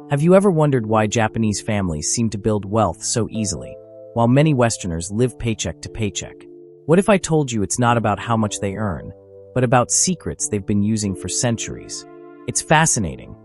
Have you ever wondered why Japanese families seem to build wealth so easily, while many Westerners live paycheck to paycheck? What if I told you it's not about how much they earn, but about secrets they've been using for centuries? It's fascinating.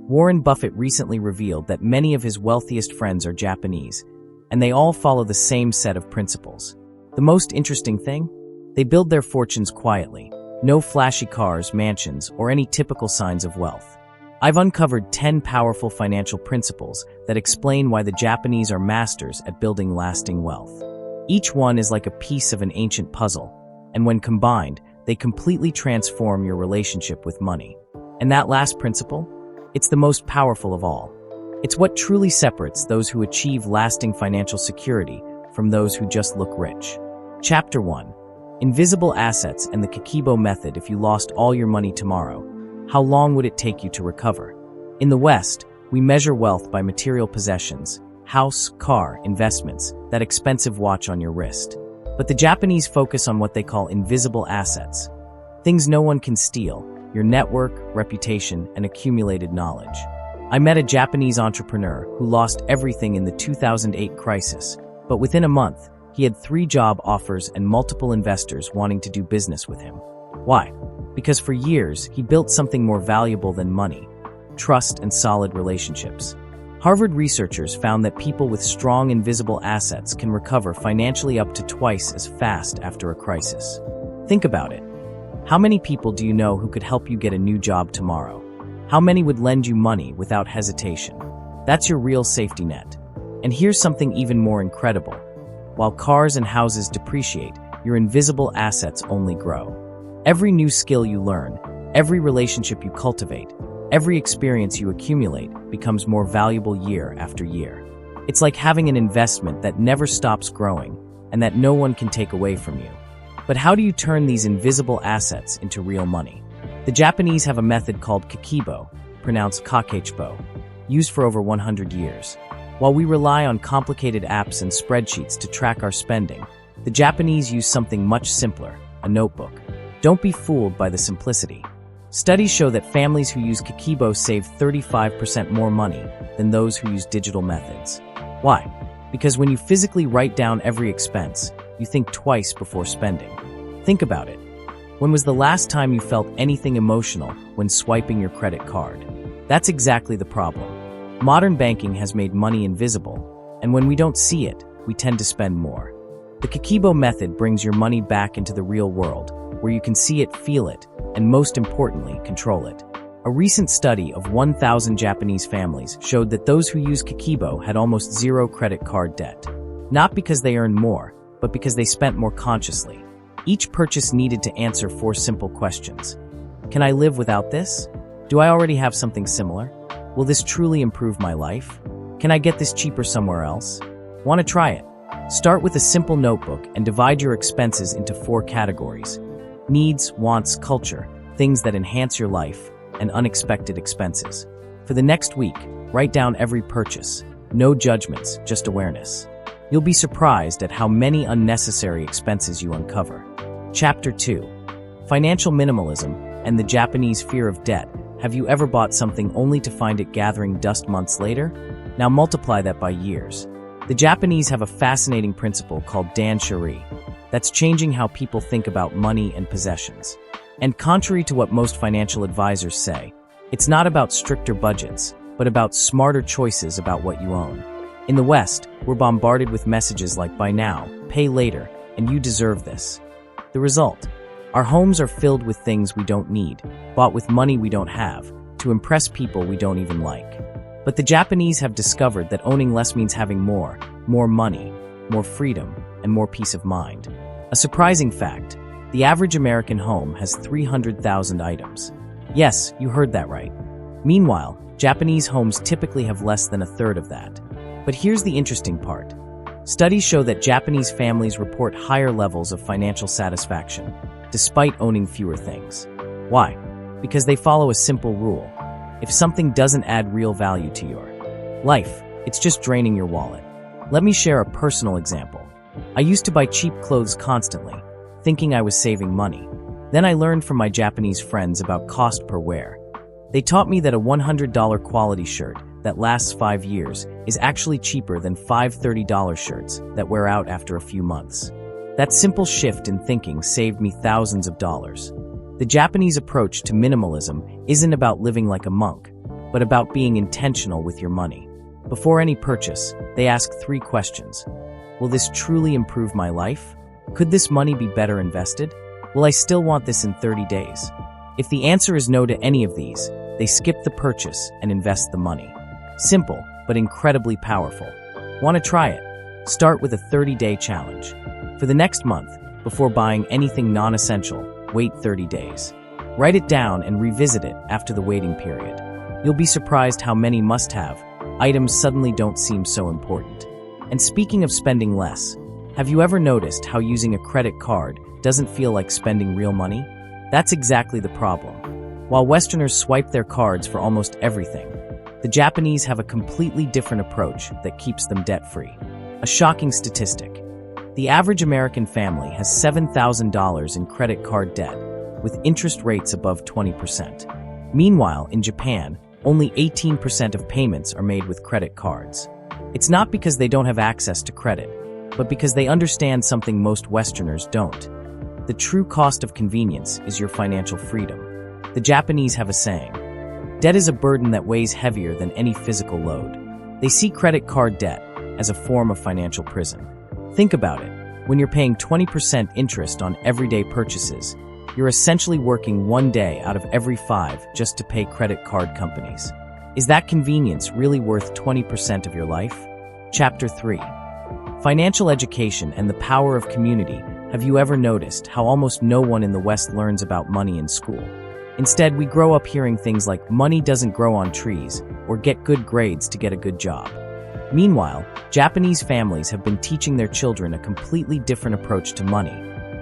Warren Buffett recently revealed that many of his wealthiest friends are Japanese, and they all follow the same set of principles. The most interesting thing? They build their fortunes quietly. No flashy cars, mansions, or any typical signs of wealth. I've uncovered 10 powerful financial principles that explain why the Japanese are masters at building lasting wealth. Each one is like a piece of an ancient puzzle, and when combined, they completely transform your relationship with money. And that last principle? It's the most powerful of all. It's what truly separates those who achieve lasting financial security from those who just look rich. Chapter 1. Invisible assets and the Kakeibo method. If you lost all your money tomorrow, how long would it take you to recover? In the West, we measure wealth by material possessions, house, car, investments, that expensive watch on your wrist. But the Japanese focus on what they call invisible assets. Things no one can steal, your network, reputation, and accumulated knowledge. I met a Japanese entrepreneur who lost everything in the 2008 crisis, but within a month, he had 3 job offers and multiple investors wanting to do business with him. Why? Because for years, he built something more valuable than money: trust and solid relationships. Harvard researchers found that people with strong invisible assets can recover financially up to twice as fast after a crisis. Think about it. How many people do you know who could help you get a new job tomorrow? How many would lend you money without hesitation? That's your real safety net. And here's something even more incredible. While cars and houses depreciate, your invisible assets only grow. Every new skill you learn, every relationship you cultivate, every experience you accumulate becomes more valuable year after year. It's like having an investment that never stops growing and that no one can take away from you. But how do you turn these invisible assets into real money? The Japanese have a method called Kakeibo, pronounced Kakeibo, used for over 100 years. While we rely on complicated apps and spreadsheets to track our spending, the Japanese use something much simpler: a notebook. Don't be fooled by the simplicity. Studies show that families who use Kakeibo save 35% more money than those who use digital methods. Why? Because when you physically write down every expense, you think twice before spending. Think about it. When was the last time you felt anything emotional when swiping your credit card? That's exactly the problem. Modern banking has made money invisible, and when we don't see it, we tend to spend more. The Kakeibo method brings your money back into the real world, where you can see it, feel it, and most importantly, control it. A recent study of 1,000 Japanese families showed that those who use Kakeibo had almost zero credit card debt. Not because they earned more, but because they spent more consciously. Each purchase needed to answer 4 simple questions. Can I live without this? Do I already have something similar? Will this truly improve my life? Can I get this cheaper somewhere else? Want to try it? Start with a simple notebook and divide your expenses into 4 categories: needs, wants, culture, things that enhance your life, and unexpected expenses. For the next week, write down every purchase. No judgments, just awareness. You'll be surprised at how many unnecessary expenses you uncover. Chapter 2. Financial minimalism and the Japanese fear of debt. Have you ever bought something only to find it gathering dust months later? Now multiply that by years. The Japanese have a fascinating principle called dan-shuri. That's changing how people think about money and possessions. And contrary to what most financial advisors say, it's not about stricter budgets, but about smarter choices about what you own. In the West, we're bombarded with messages like "buy now, pay later, and you deserve this." The result? Our homes are filled with things we don't need, bought with money we don't have, to impress people we don't even like. But the Japanese have discovered that owning less means having more money, more freedom, and more peace of mind. A surprising fact: the average American home has 300,000 items. Yes, you heard that right. Meanwhile, Japanese homes typically have less than a third of that. But here's the interesting part. Studies show that Japanese families report higher levels of financial satisfaction, despite owning fewer things. Why? Because they follow a simple rule. If something doesn't add real value to your life, it's just draining your wallet. Let me share a personal example. I used to buy cheap clothes constantly, thinking I was saving money. Then I learned from my Japanese friends about cost per wear. They taught me that a $100 quality shirt that lasts 5 years is actually cheaper than 5 $30 shirts that wear out after a few months. That simple shift in thinking saved me thousands of dollars. The Japanese approach to minimalism isn't about living like a monk, but about being intentional with your money. Before any purchase, they ask 3 questions. Will this truly improve my life? Could this money be better invested? Will I still want this in 30 days? If the answer is no to any of these, they skip the purchase and invest the money. Simple, but incredibly powerful. Want to try it? Start with a 30-day challenge. For the next month, before buying anything non-essential, wait 30 days. Write it down and revisit it after the waiting period. You'll be surprised how many must-have items suddenly don't seem so important. And speaking of spending less, have you ever noticed how using a credit card doesn't feel like spending real money? That's exactly the problem. While Westerners swipe their cards for almost everything, the Japanese have a completely different approach that keeps them debt-free. A shocking statistic. The average American family has $7,000 in credit card debt, with interest rates above 20%. Meanwhile, in Japan, only 18% of payments are made with credit cards. It's not because they don't have access to credit, but because they understand something most Westerners don't. The true cost of convenience is your financial freedom. The Japanese have a saying, debt is a burden that weighs heavier than any physical load. They see credit card debt as a form of financial prison. Think about it. When you're paying 20% interest on everyday purchases, you're essentially working 1 day out of every 5 just to pay credit card companies. Is that convenience really worth 20% of your life? Chapter 3. Financial education and the power of community. Have you ever noticed how almost no one in the West learns about money in school? Instead, we grow up hearing things like money doesn't grow on trees or get good grades to get a good job. Meanwhile, Japanese families have been teaching their children a completely different approach to money,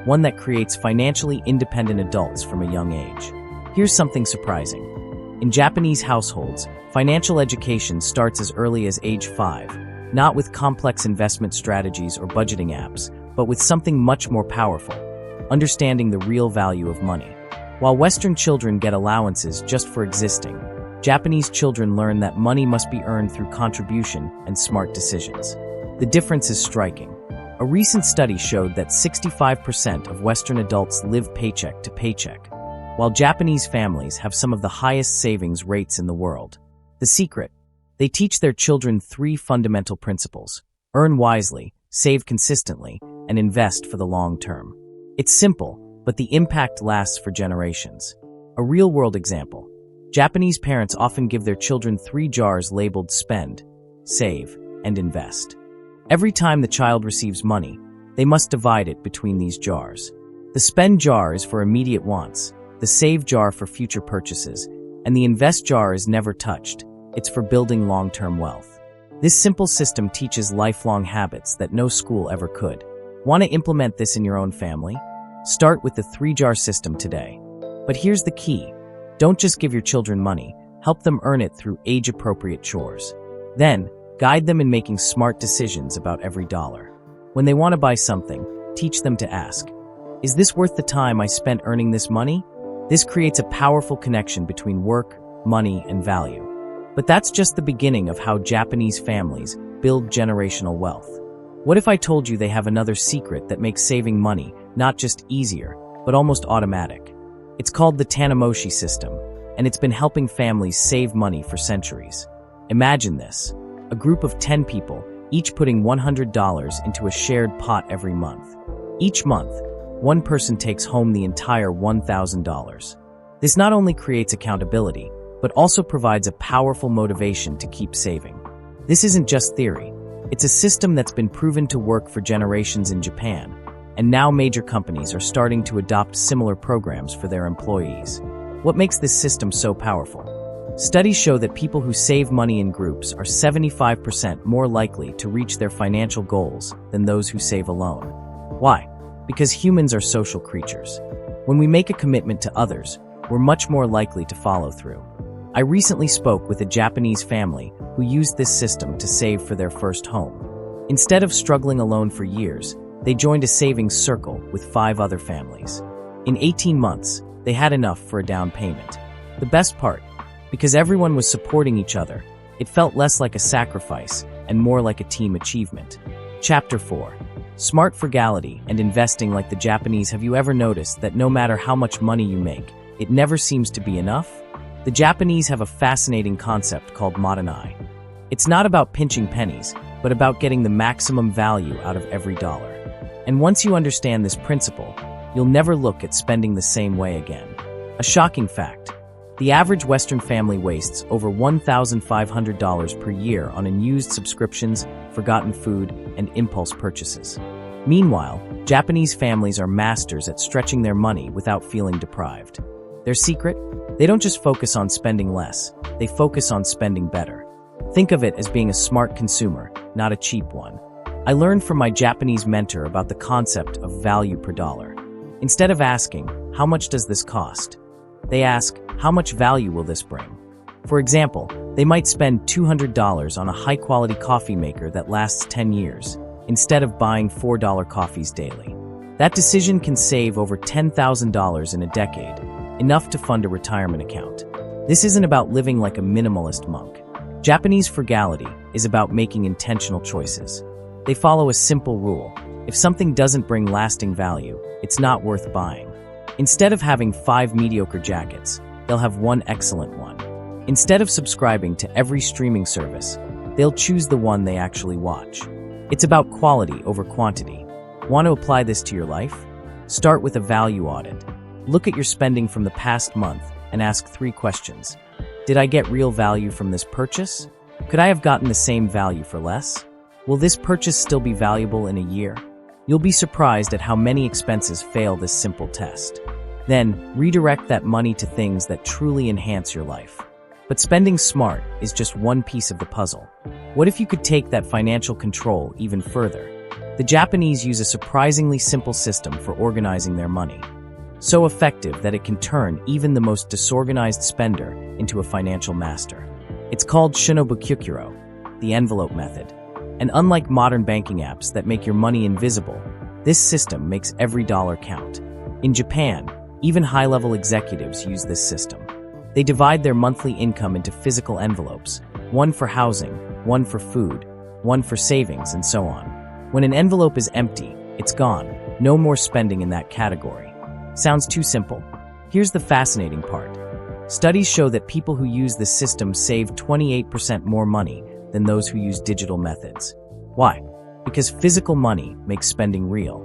one that creates financially independent adults from a young age. Here's something surprising. In Japanese households, financial education starts as early as age 5, not with complex investment strategies or budgeting apps, but with something much more powerful, understanding the real value of money. While Western children get allowances just for existing, Japanese children learn that money must be earned through contribution and smart decisions. The difference is striking. A recent study showed that 65% of Western adults live paycheck to paycheck, while Japanese families have some of the highest savings rates in the world. The secret? They teach their children 3 fundamental principles: earn wisely, save consistently, and invest for the long term. It's simple, but the impact lasts for generations. A real-world example. Japanese parents often give their children 3 jars labeled spend, save, and invest. Every time the child receives money, they must divide it between these jars. The spend jar is for immediate wants, the save jar for future purchases, and the invest jar is never touched. It's for building long-term wealth. This simple system teaches lifelong habits that no school ever could. Want to implement this in your own family? Start with the 3-jar system today. But here's the key. Don't just give your children money, help them earn it through age-appropriate chores. Then, guide them in making smart decisions about every dollar. When they want to buy something, teach them to ask, is this worth the time I spent earning this money? This creates a powerful connection between work, money, and value. But that's just the beginning of how Japanese families build generational wealth. What if I told you they have another secret that makes saving money not just easier, but almost automatic? It's called the Tanimoshi system, and it's been helping families save money for centuries. Imagine this. A group of 10 people, each putting $100 into a shared pot every month. Each month, one person takes home the entire $1,000. This not only creates accountability, but also provides a powerful motivation to keep saving. This isn't just theory. It's a system that's been proven to work for generations in Japan, and now major companies are starting to adopt similar programs for their employees. What makes this system so powerful? Studies show that people who save money in groups are 75% more likely to reach their financial goals than those who save alone. Why? Because humans are social creatures. When we make a commitment to others, we're much more likely to follow through. I recently spoke with a Japanese family who used this system to save for their first home. Instead of struggling alone for years, they joined a savings circle with 5 other families. In 18 months, they had enough for a down payment. The best part, because everyone was supporting each other, It felt less like a sacrifice and more like a team achievement. Chapter 4. Smart frugality and investing like the Japanese. Have you ever noticed that no matter how much money you make, it never seems to be enough? The Japanese have a fascinating concept called madanai. It's not about pinching pennies, but about getting the maximum value out of every dollar. And once you understand this principle, you'll never look at spending the same way again. A shocking fact: the average Western family wastes over $1,500 per year on unused subscriptions, forgotten food, and impulse purchases. Meanwhile, Japanese families are masters at stretching their money without feeling deprived. Their secret? They don't just focus on spending less, they focus on spending better. Think of it as being a smart consumer, not a cheap one. I learned from my Japanese mentor about the concept of value per dollar. Instead of asking, "How much does this cost?" they ask, "How much value will this bring?" For example, they might spend $200 on a high-quality coffee maker that lasts 10 years, instead of buying $4 coffees daily. That decision can save over $10,000 in a decade, enough to fund a retirement account. This isn't about living like a minimalist monk. Japanese frugality is about making intentional choices. They follow a simple rule: if something doesn't bring lasting value, it's not worth buying. Instead of having 5 mediocre jackets, they'll have one excellent one. Instead of subscribing to every streaming service, they'll choose the one they actually watch. It's about quality over quantity. Want to apply this to your life? Start with a value audit. Look at your spending from the past month and ask 3 questions. Did I get real value from this purchase? Could I have gotten the same value for less? Will this purchase still be valuable in a year? You'll be surprised at how many expenses fail this simple test. Then, redirect that money to things that truly enhance your life. But spending smart is just one piece of the puzzle. What if you could take that financial control even further? The Japanese use a surprisingly simple system for organizing their money. So effective that it can turn even the most disorganized spender into a financial master. It's called Shinobukyukuro, the envelope method. And unlike modern banking apps that make your money invisible, this system makes every dollar count. In Japan, even high-level executives use this system. They divide their monthly income into physical envelopes, one for housing, one for food, one for savings, and so on. When an envelope is empty, it's gone. No more spending in that category. Sounds too simple? Here's the fascinating part. Studies show that people who use this system save 28% more money than those who use digital methods. Why? Because physical money makes spending real.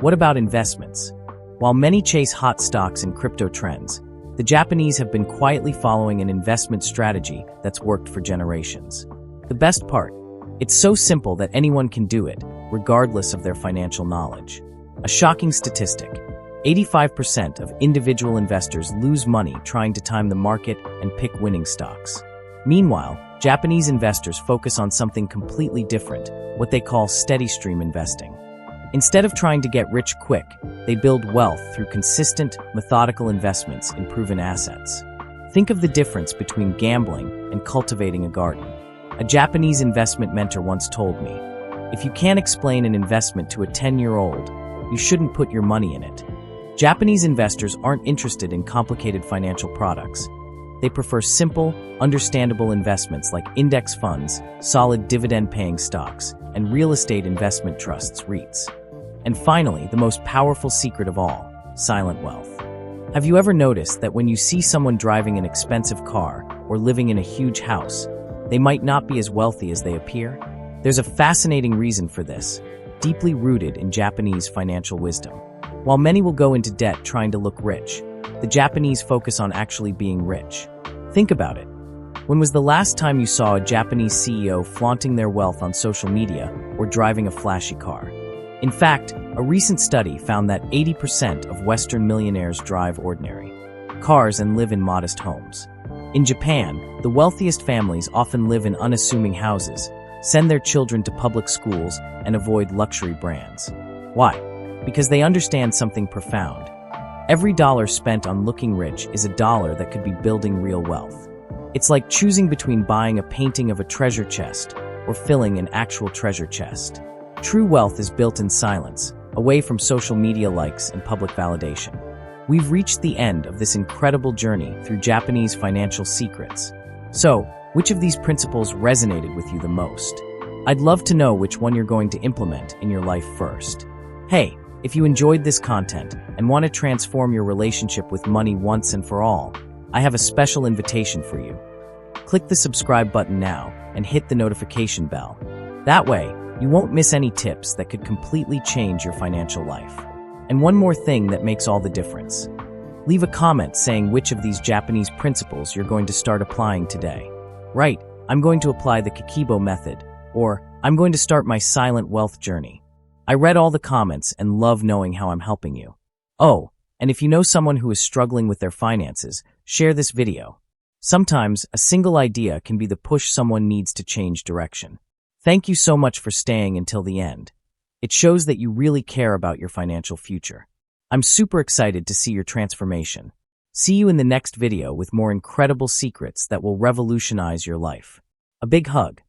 What about investments? While many chase hot stocks and crypto trends, the Japanese have been quietly following an investment strategy that's worked for generations. The best part? It's so simple that anyone can do it, regardless of their financial knowledge. A shocking statistic: 85% of individual investors lose money trying to time the market and pick winning stocks. Meanwhile, Japanese investors focus on something completely different, what they call steady stream investing. Instead of trying to get rich quick, they build wealth through consistent, methodical investments in proven assets. Think of the difference between gambling and cultivating a garden. A Japanese investment mentor once told me, "If you can't explain an investment to a 10-year-old, you shouldn't put your money in it." Japanese investors aren't interested in complicated financial products. They prefer simple, understandable investments like index funds, solid dividend-paying stocks, and real estate investment trusts, REITs. And finally, the most powerful secret of all: silent wealth. Have you ever noticed that when you see someone driving an expensive car or living in a huge house, they might not be as wealthy as they appear? There's a fascinating reason for this, deeply rooted in Japanese financial wisdom. While many will go into debt trying to look rich, the Japanese focus on actually being rich. Think about it. When was the last time you saw a Japanese CEO flaunting their wealth on social media or driving a flashy car? In fact, a recent study found that 80% of Western millionaires drive ordinary cars and live in modest homes. In Japan, the wealthiest families often live in unassuming houses, send their children to public schools, and avoid luxury brands. Why? Because they understand something profound. Every dollar spent on looking rich is a dollar that could be building real wealth. It's like choosing between buying a painting of a treasure chest or filling an actual treasure chest. True wealth is built in silence, away from social media likes and public validation. We've reached the end of this incredible journey through Japanese financial secrets. So, Which of these principles resonated with you the most? I'd love to know which one you're going to implement in your life first. Hey, if you enjoyed this content and want to transform your relationship with money once and for all, I have a special invitation for you. Click the subscribe button now and hit the notification bell. That way, you won't miss any tips that could completely change your financial life. And one more thing that makes all the difference. Leave a comment saying which of these Japanese principles you're going to start applying today. Right, I'm going to apply the Kakeibo method, or I'm going to start my silent wealth journey. I read all the comments and love knowing how I'm helping you. Oh, and if you know someone who is struggling with their finances, share this video. Sometimes, a single idea can be the push someone needs to change direction. Thank you so much for staying until the end. It shows that you really care about your financial future. I'm super excited to see your transformation. See you in the next video with more incredible secrets that will revolutionize your life. A big hug.